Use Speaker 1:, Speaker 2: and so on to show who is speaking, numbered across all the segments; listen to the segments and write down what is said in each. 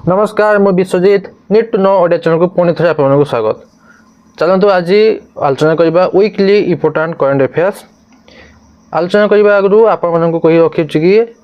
Speaker 1: नमस्कार मु Biswajit need to know Odia channel को पुणी थे आपको स्वागत। चलतु आज आलोचना करबा वीकली इंपोर्टेंट करंट अफेयर्स। आलोचना करबा आगु आपण कही रखी कि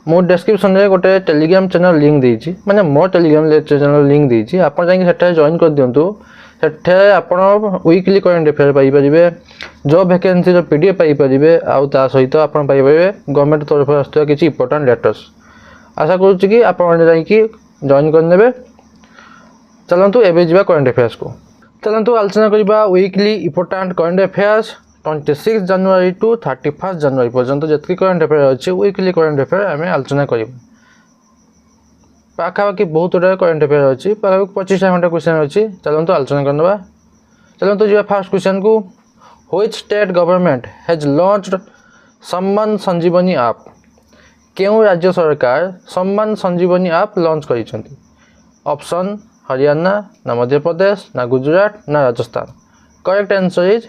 Speaker 1: मो डिस्क्रिप्शन में गोटे टेलीग्राम चैनल लिंक देछि माने मो टेलीग्राम चैनल लिंक देछि आपण जाई सेटा जॉइन कर दियंतु। सेठे आपण वीकली करंट अफेयर पाई परिबे, जॉब वैकेंसी रो पीडीएफ पाई परिबे, आउ ता सहित आपण पाई परिबे गवर्नमेंट तरफ आस्तुवा किछि इंपोर्टेंट लेटर्स। आशा करूछि कि आपण जाई कि जॉइन करने। चलतु एवं जा करंट अफेयर्स को। चलतु आलोचना करबा वीकली इंपोर्टेंट करंट अफेयर्स 26 जनवरी टू 31 जनवरी पर्यंत जितकी करंट अफेयर अच्छे वीकली करंट अफेयर आम आलोचना कर पाखापाखि बहुत गुड़ा करंट अफेयर अच्छी पाखापाखि 25 घंटा क्वेश्चन अच्छी। चलतु आलोचना करवा। चलतु जी फास्ट क्वेश्चन को which state government has launched Samman Sanjeevani app. क्यों राज्य सरकार सम्मान संजीवनी ऐप लॉन्च करिसेंती। ऑप्शन हरियाणा ना मध्य प्रदेश ना गुजरात ना Rajasthan. Correct answer is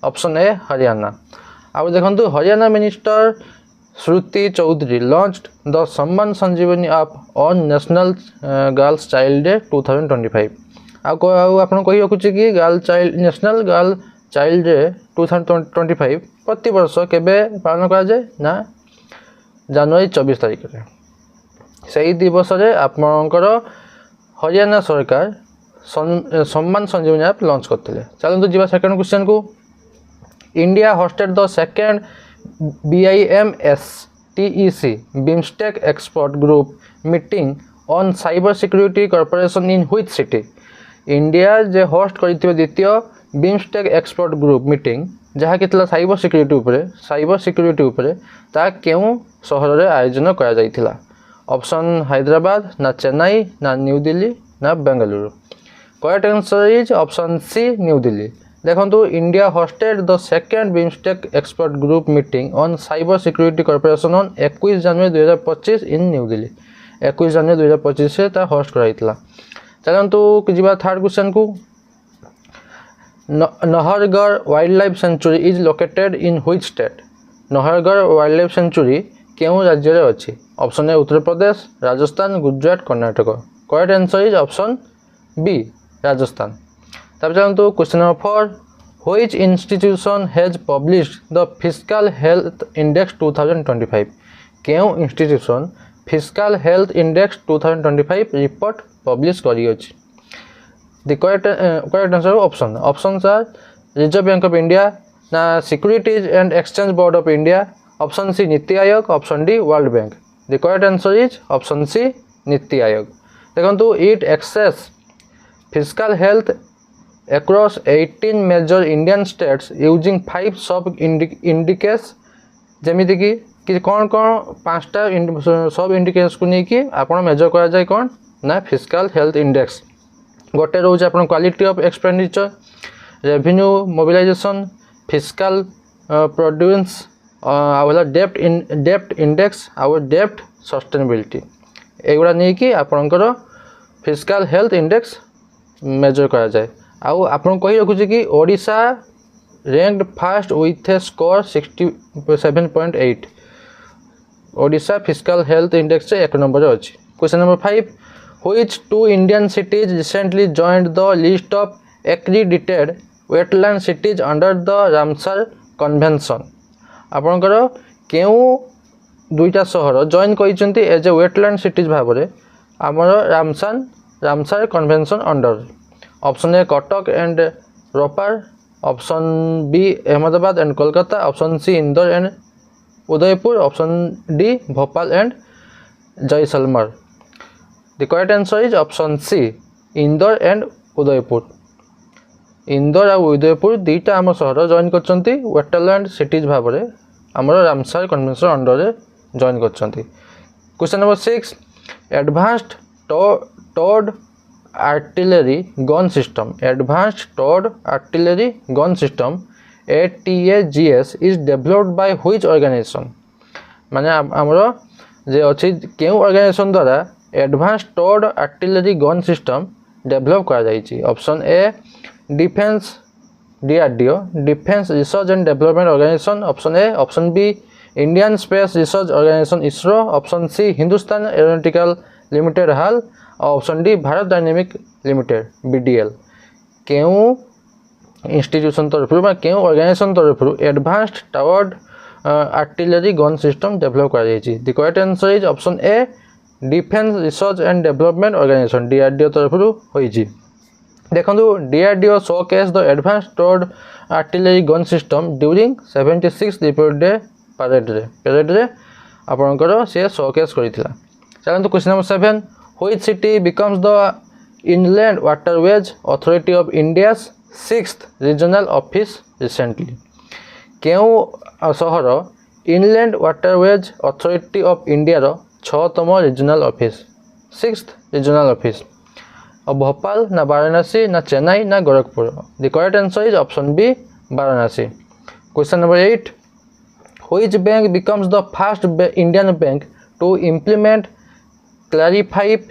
Speaker 1: option A Haryana. आउ देखंतु Haryana minister Shruti Chaudhary launched the Samman Sanjeevani app on national girls child day 2025। आउ आपण कहि रखुछि कि girl child national girl child day 2025 प्रति वर्ष केबे पालन करा जाय ना जनवरी 24 तारिख में। सही दिवस रे आपणकर हरियाणा सरकार सम्मान संजीवनी ऐप लॉन्च करते। चलते जी सेकंड क्वेश्चन को। India hosted the second BIMSTEC BIMSTEC expert group meeting on cyber security corporation in which city. India जे होस्ट करथिबे द्वितीय बिम्स्टेक एक्सपर्ट ग्रुप मीटिंग जहाँ कि साइबर सिक्योरिटी उपरे ता केउ सहर रे आयोजन करा जाइथिला। ऑप्शन हैदराबाद ना चेन्नई ना न्यू दिल्ली ना Bengaluru. Correct answer is option C New Delhi. देखंतु India hosted the second BIMSTEC expert group meeting on cyber security corporation on 21 January 2025 in New Delhi. 21 जनवरी 2025 से ता होस्ट कराइथिला। चलंतु जिबा थर्ड क्वेश्चन को। Nahargarh wild life sanctuary is located in which state. Nahargarh wild life sanctuary केउ राज्य रे अछि। Option A Uttar Pradesh, Rajasthan, Gujarat, Karnataka. Correct answer is option B Rajasthan. तब चलते question number 4। Which institution has published the fiscal health index 2025। केउ institution fiscal health index 2025 report publish करी अछि। The correct answer options are Reserve bank of India ना securities and exchange board of India. Option C Niti Aayog. Option D World Bank. The correct answer is option C Niti Aayog. देखंतु it access fiscal health across 18 major Indian states using 5 sub indices जेमिति कि कौन कौन 5टा सब indicators को नहीं कि आपण मेजर करा जाय कौन ना फिस्कल हेल्थ इंडेक्स। गोटे रोज आपण quality of expenditure, revenue mobilisation, fiscal prudence, आउला डेप्ट इंडेक्स, आउ डेप्ट सस्टेनेबिलिटी एगुड़ा नहीं कि आपणकर फिस्कल हेल्थ इंडेक्स मेजर करा जाय। आउ आपन कही रखुछि कि Odisha ranked first with a score 67.8। Odisha fiscal health index से 1 नंबर अछि। Question number 5। Which 2 Indian cities recently joined the list of accredited wetland cities under the Ramsar convention. आपनकर केउ दुईटा सहर जॉइन करिसेंती एज ए वेटलैंड सिटीज भाबरे हमर Ramsar convention under. Option A Cuttack and Ropar. Option B Ahmedabad and Kolkata. Option C Indore and Udaipur. Option D Bhopal and Jaisalmer. The correct answer is option C Indore and Udaipur. Indore और उदयपुर दुईटा आम सहर जॉइन करछंती वेटलैंड सिटीज भाबरे हमर रामसर कन्वेंशन अंडर रे जॉइन करछंती। Question number 6। Advanced towed artillery gun system. Advanced towed artillery gun system ATAGS is developed by which organisation. माने हमरो जे अछि केउ ऑर्गेनाइजेशन द्वारा advanced towed artillery gun system develop करा जायछि। Option A defence DRDO defence research and development organisation. Option A. Option B Indian space research organisation ISRO। Option C Hindustan aeronautical limited HAL. Option D Bharat dynamic limited BDL केउ institution तरफ केउ organisation तरफ advanced टावर्ड artillery gun system develop कर the correct answer is option A defence research and development organisation DRDO तरफ होईची देखो DRDO showcase the advance टावर्ड artillery gun system during 76th republic day parade रे आपनकर से showcase करितला चलंतु question number 7 which city becomes the inland waterways authority of India's 6th regional office recently केउ सहर inland waterways authority of India रो 6तम regional office 6th regional office Bhopal ना वाराणसी ना चेन्नई ना Gorakhpur the correct answer is option B Varanasi question number 8 which bank becomes the first Indian bank to implement clarified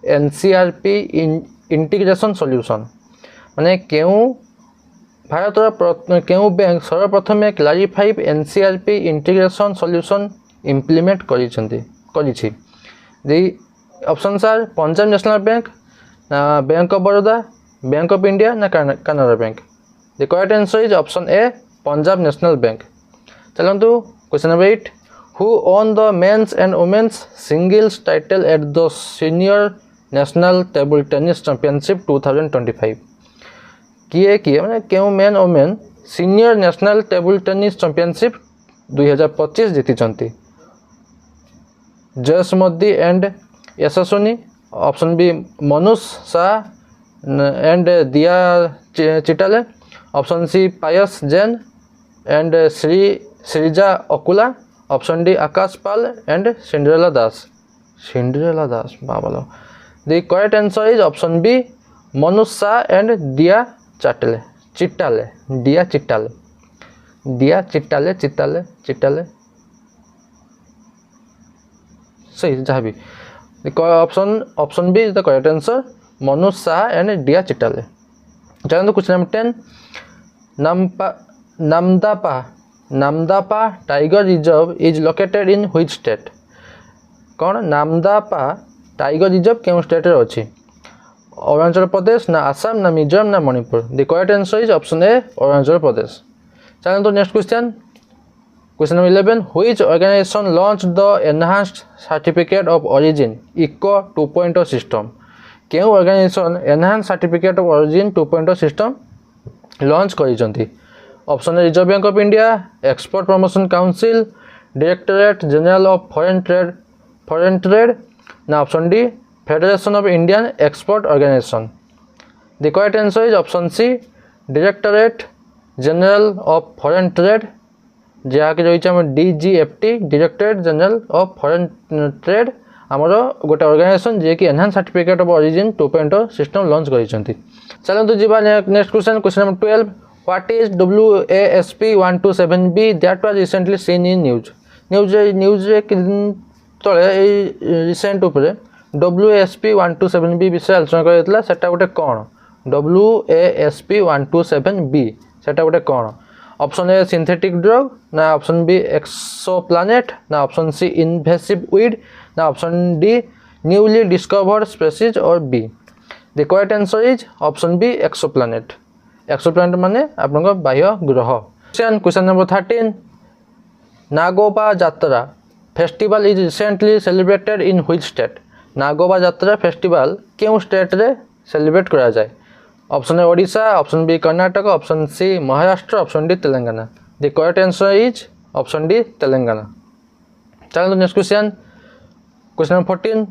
Speaker 1: NCRP integration solution माने केउ भारतर केउ bank सर्वप्रथमे clarified NCRP integration solution implement करिछि the options are Punjab national bank ना bank of Baroda bank of India ना Canara bank the correct answer is option A Punjab national bank चलंतु question number 8 who won the men's and women's singles title at the senior national table tennis championship 2025 किए माने केउ men women senior national table tennis championship 2025 जीति जयसमती and Yashaswini option B Manush Shah and Diya चिटाले option C Payas Jain and Shreeja Akula option D Akash Pal and Cinderella Das बाबा the correct answer is option B Manush Shah and Diya Chitale सही जहाँ भी option B is the correct answer Manush Shah and Diya Chitale चलो question number 10 Namdapha tiger reserve is located in which state कौन Namdapha tiger reserve केउ state रे अछि अरुणाचल प्रदेश ना आसाम ना मिजोरम ना Manipur the correct answer is option A Arunachal Pradesh चलो तो next question number 11 which organisation launch the enhanced certificate of origin eco 2.0 system केउ organisation enhanced certificate of origin 2.0 system launch करिसंती option A reserve bank of India export promotion council directorate general of foreign trade ना option D federation of Indian export organisation the correct answer is option C directorate general of foreign trade जहाँकि रही DGFT directorate general of foreign trade आमर गोटे organisation जे कि enhance certificate of origin 2.0 system launch करिसंती चलंतु जीवा next question number 12 what is WASP 127B that was recently seen in news रे तले रिसेंट उपरे WASP 127B विषय आलोचना कराइतला सेटा गोटे कोन WASP 127B सेटा गोटे कोन ऑप्शन ए सिंथेटिक ड्रग ना ऑप्शन बी एक्सोप्लैनेट ना ऑप्शन सी इन्वेसिव वीड ना option D newly discovered species और B the correct answer is option B exoplanet माने आपनका बाह्य ग्रह question number 13 Nagoba Yatra festival is recently celebrated in which state Nagoba Yatra festival केउ state रे celebrate करा जाय option A Odisha option B Karnataka option C Maharashtra option D Telangana the correct answer is option D Telangana चलो next question number 14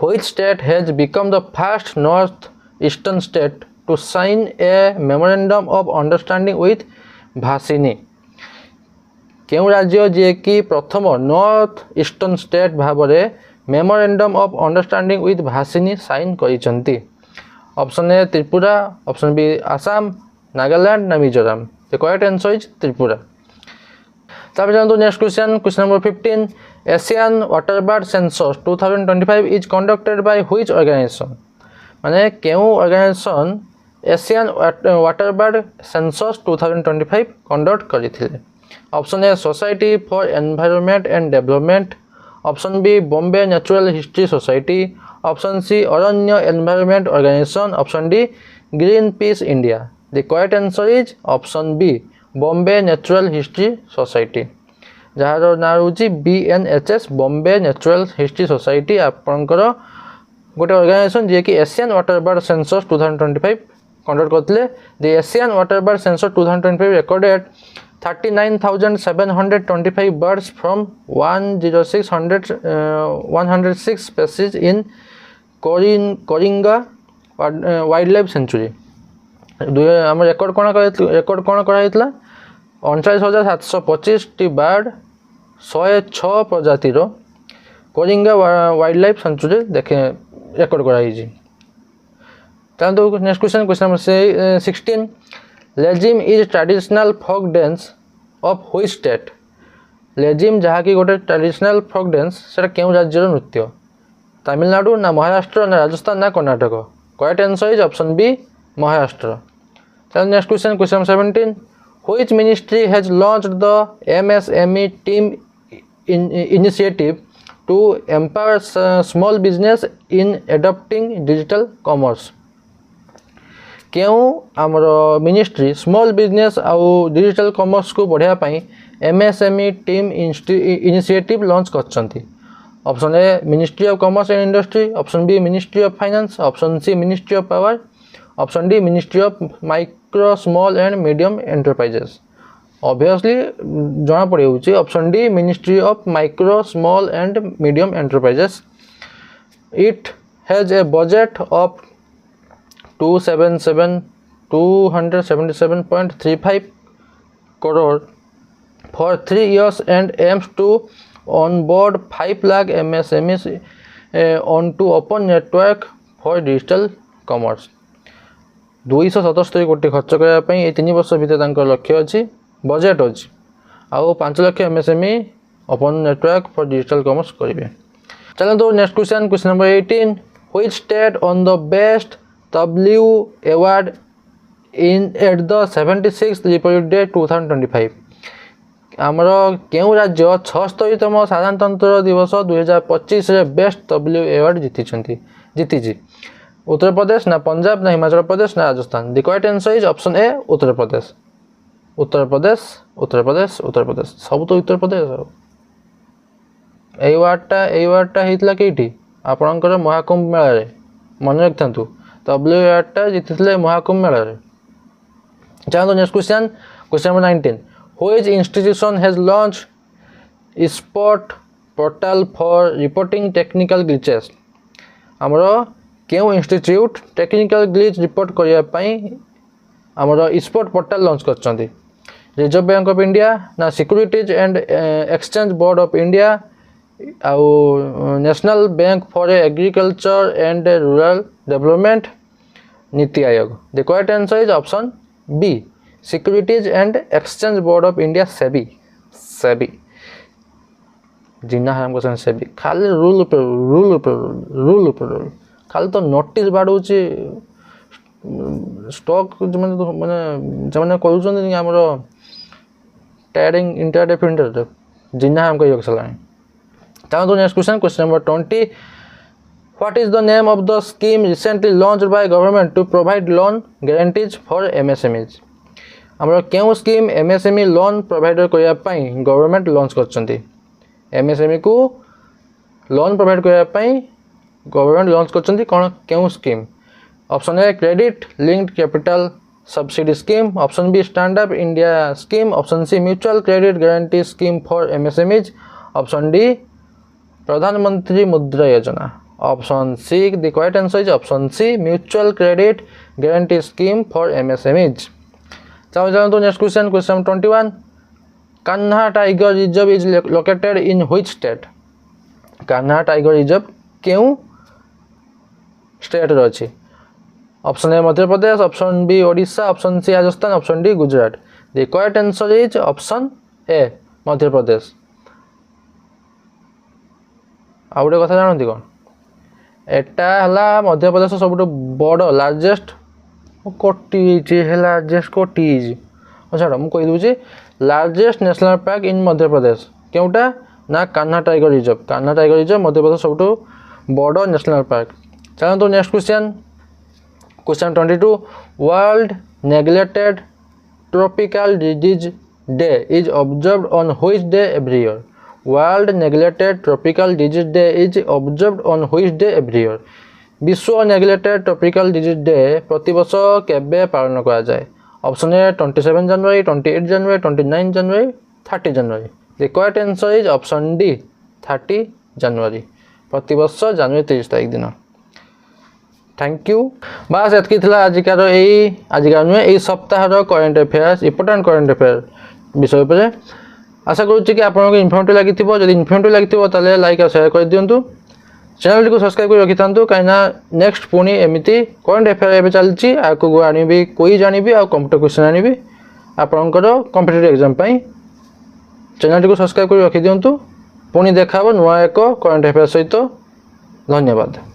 Speaker 1: which state has become the first north eastern state to sign a memorandum of understanding with Bhashini केउ राज्य जे कि प्रथम north eastern state भाबरे memorandum of understanding with Bhashini sign करिसंती option A Tripura option B Assam Nagaland ना Mizoram the correct answer is Tripura तापर जानतो next question number 15 Asian waterbird census 2025 is conducted by which organisation माने केउ organisation Asian waterbird census 2025 conduct करिथिले option A society for environment and development option B Bombay natural history society option C Aranya environment organisation, option D Greenpeace India. The correct answer is option B Bombay natural history society, जार ना रोचे BNHS Bombay natural history society आपणकर गोटे organisation जी कि Asian water bird census 2025 conduct करते। The Asian water bird census 2025 recorded 39,725 birds from 106 species in Coringa wild sanctuary. आम record कौन कराइला 39,725 बार्ड 106 प्रजातिर कोरिंगा वाइल्ड सेंचुरी देखे रेकर्ड कराई। चलते next question, question number 16। Lezim is traditional folk dance of which state? Lezim जहाँकि गोटे ट्रेडिशनल फोक डांस से क्यों राज्यर नृत्य? तमिलनाडु ना महाराष्ट्र ना राजस्थान ना Karnataka? Correct answer is option B Maharashtra. चलो next question, question number 17। Which ministry has launched the MSME team initiative to empower small business in adopting digital commerce? क्यों आमर मिनिस्ट्री स्मॉल बिजनेस आउ डिजिटल कॉमर्स को बढ़ावाई MSME टीम इनिशिएटिव लॉन्च करछंती? Option A ministry of commerce and industry, option B ministry of finance, option C ministry of power, option D ministry of micro small and medium enterprises. Obviously जना पड़े option D ministry of micro small and medium enterprises. It has a budget of 277.35 crore for 3 years and aims to onboard 5 lakh MSMEs onto open network for digital commerce। 277 कोटी खर्च करने 3 वर्ष भितर लक्ष्य अच्छी budget अच्छी आउ 5 lakh MSME open network for digital commerce करेंगे। चलो next question, question number 18। Which state on the best W award at the 76th Republic Day 2025? आमर क्यों राज्य 76तम साधारणतंत्र दिवस 2025 बेस्ट W अवार्ड जीति? उत्तर प्रदेश ना पंजाब ना हिमाचल प्रदेश ना Rajasthan? The correct answer is option A Uttar Pradesh. Uttar Pradesh Uttar Pradesh Uttar Pradesh सब तो उत्तर प्रदेश। अवार्डटा होता कईटी आपणकर महाकुंभ मेला मन रखता W अवार्डटा जीति महाकुंभ मेला। चलो next question, question number 19। Which institution has launch spot portal for reporting technical glitches? आमर क्यों इंस्टीट्यूट टेक्निकल ग्लिच रिपोर्ट करने आमर स्पॉट पोर्टल लॉन्च कर? रिजर्व बैंक ऑफ इंडिया ना securities and exchange board of India आउ national bank for agriculture and rural development Niti Aayog? The correct answer is option B securities and exchange board of India SEBI. जिना हम SEBI खाली rule खाली तो notice बाड़ू stock मैंने कर ट्रेडिंग इंटरडे फिंटर जिना हम कह चला। चलो next question, question number 20। What is the name of the scheme recently launched by government to provide loan guarantees for MSMEs? आमर क्यों स्कीम MSME लोन प्रोवाइड करने गवर्नमेंट लॉन्च कर? MSME को लोन प्रोवाइड करने गवर्नमेंट लॉन्च कर कौन क्यों scheme? Option A credit linked capital subsidy scheme, option B stand up India scheme, option C mutual credit guarantee scheme for MSMEs, option D Pradhan Mantri Mudra Yojana? Option C the correct answer is option C mutual credit guarantee scheme for MSMEs। चलो तो next question, question number 21। Kanha tiger reserve is located in which state? Kanha tiger reserve क्यों state रही? Option A Madhya Pradesh, option B Odisha, option C Rajasthan, option D Gujarat? The correct answer is option A Madhya Pradesh. आ गोटे कथा जानती कौन एटा मध्य प्रदेश सब बड़ लार्जेस्ट कोटी लार्जेस्ट कोटी छाड़ मुझे कहीदे largest national park in Madhya Pradesh क्योंटा ना Kanha tiger reserve. Kanha tiger reserve Madhya Pradesh सब ବଡ଼ ନ୍ୟାସନାଲ୍ ପାର୍କ। ଚାଲନ୍ତୁ next question 22 world neglected tropical disease day is observed on which day every year. World neglected tropical disease day is observed on which day every year. विश्व neglected tropical disease day प्रति वर्ष केबे पालन करा जाए। Option A 27 जनवरी, 28 जनवरी, 29 जनवरी, 30 जनवरी। The correct answer is option D 30 जनवरी। प्रति वर्ष जनवरी 30 तारीख दिन। Thank you. बास एतकी थिला आजिकार नुहे यही सप्ताह current affairs important current affair विषय पर। आशा करुच्ची कि आपको इनफर्मेटिव लगी। जब इनफर्मेटिव लगी ताले लाइक और शेयर कर दिंतु। चैनल को सब्सक्राइब कर रखि था कहीं नेक्स्ट पुणी एमती करेन्ट अफेयर एवं चलती आगे आनी कोई जानी आ कंप्यूटर क्वेश्चन आनी आपंकर कॉम्पिटिटिव एग्जाम चैनल को सब्सक्राइब कर रखि दिंतु। पुणी देखा नुआ एक करेन्ट अफेयर सहित। धन्यवाद।